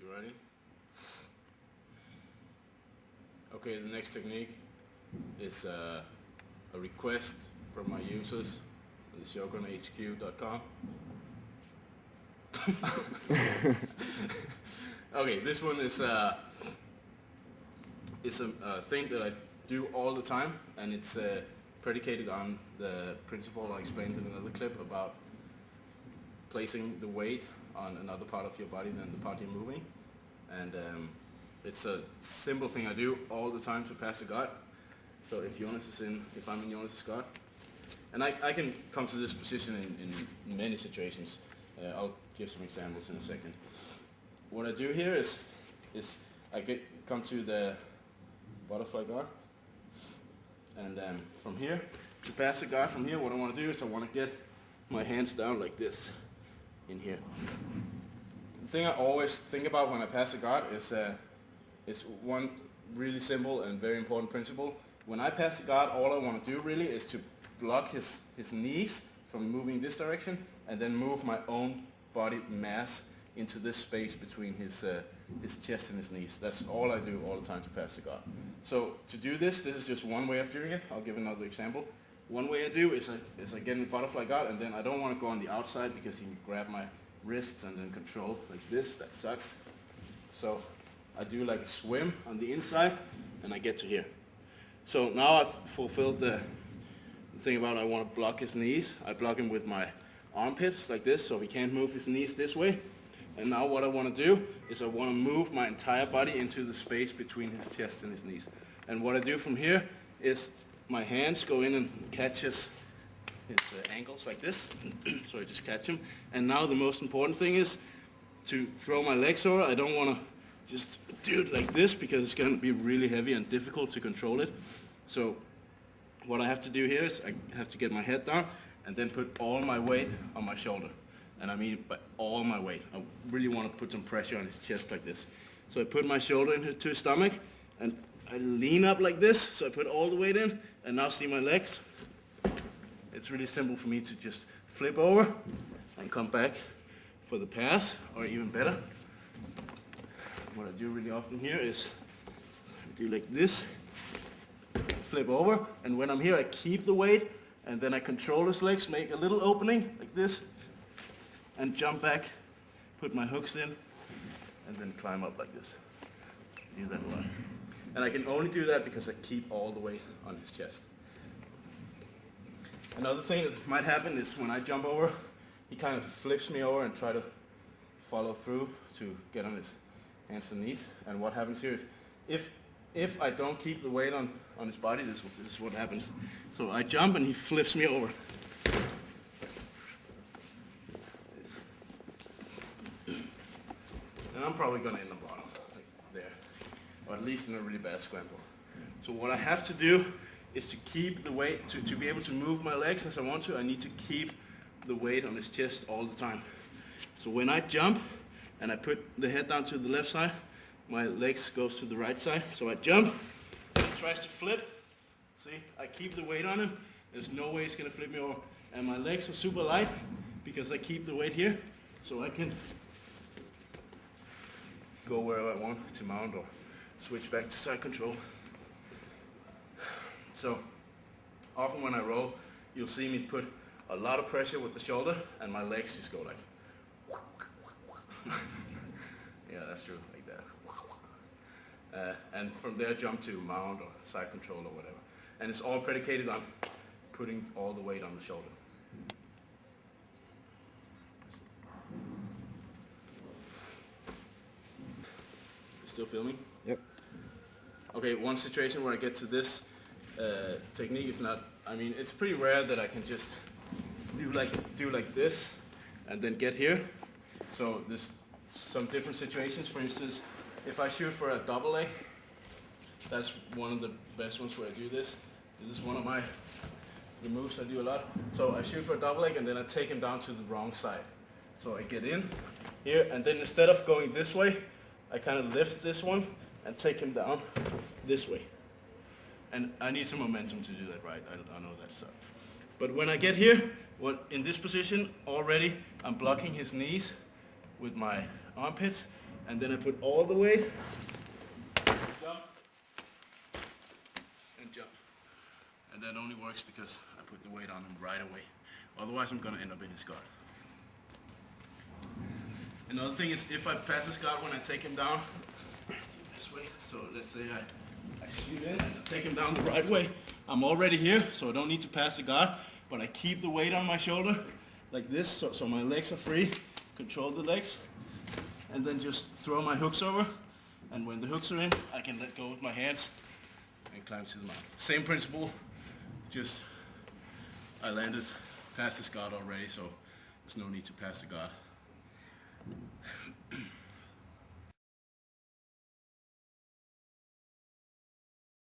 You ready? Okay, the next technique is a request from my users on the shogunhq.com. Okay, this one is a thing that I do all the time, and it's predicated on the principle I explained in another clip about placing the weight on another part of your body than the part you're moving. And it's a simple thing I do all the time to pass a guard. So if I'm in Jonas' guard, and I can come to this position in many situations. I'll give some examples in a second. What I do here is I come to the butterfly guard, and from here, to pass the guard from here, what I want to do is I want to get my hands down like this in here. The thing I always think about when I pass a guard is one really simple and very important principle. When I pass the guard, all I want to do really is to block his knees from moving this direction, and then move my own body mass into this space between his chest and his knees. That's all I do all the time to pass the guard. So to do this is just one way of doing it. I'll give another example. One way I do is I get in the butterfly guard, and then I don't want to go on the outside because he can grab my wrists and then control like this. That sucks. So I do like a swim on the inside, and I get to here. So now I've fulfilled the thing about I want to block his knees. I block him with my armpits like this, so he can't move his knees this way. And now what I want to do is I want to move my entire body into the space between his chest and his knees. And what I do from here is my hands go in and catch his ankles like this. So I just catch him. And now the most important thing is to throw my legs over. I don't want to just do it like this because it's going to be really heavy and difficult to control it. So what I have to do here is I have to get my head down and then put all my weight on my shoulder. And I mean by all my weight. I really want to put some pressure on his chest like this. So I put my shoulder into his stomach, and I lean up like this, so I put all the weight in, and now see my legs. It's really simple for me to just flip over and come back for the pass, or even better. What I do really often here is I do like this, flip over, and when I'm here I keep the weight, and then I control his legs, make a little opening like this, and jump back, put my hooks in, and then climb up like this. Do that a lot. And I can only do that because I keep all the weight on his chest. Another thing that might happen is when I jump over, he kind of flips me over and try to follow through to get on his hands and knees. And what happens here is if I don't keep the weight on his body, this is what happens. So I jump and he flips me over. And I'm probably going to end on bottom, like there, or at least in a really bad scramble. So what I have to do is to keep the weight, to be able to move my legs as I want to, I need to keep the weight on his chest all the time. So when I jump and I put the head down to the left side, my legs goes to the right side. So I jump, he tries to flip. See, I keep the weight on him. There's no way he's going to flip me over. And my legs are super light because I keep the weight here, so I can go wherever I want to mount or switch back to side control. So often when I roll, you'll see me put a lot of pressure with the shoulder, and my legs just go like yeah, that's true, like that. And from there jump to mount or side control or whatever. And it's all predicated on putting all the weight on the shoulder. Still filming? Yep. Okay, one situation where I get to this technique is not, I mean, it's pretty rare that I can just do like this and then get here. So there's some different situations. For instance, if I shoot for a double leg, that's one of the best ones where I do this. This is one of the moves I do a lot. So I shoot for a double leg and then I take him down to the wrong side. So I get in here, and then instead of going this way, I kind of lift this one and take him down this way. And I need some momentum to do that right. I know that sucks. But when I get here, in this position already, I'm blocking his knees with my armpits, and then I put all the weight, jump, and jump. And that only works because I put the weight on him right away. Otherwise I'm gonna end up in his guard. Another thing is if I pass his guard when I take him down, this way, so let's say I shoot in and I take him down the right way. I'm already here, so I don't need to pass the guard, but I keep the weight on my shoulder like this, so my legs are free, control the legs, and then just throw my hooks over, and when the hooks are in, I can let go with my hands and climb to the mount. Same principle, just I landed past this guard already, so there's no need to pass the guard.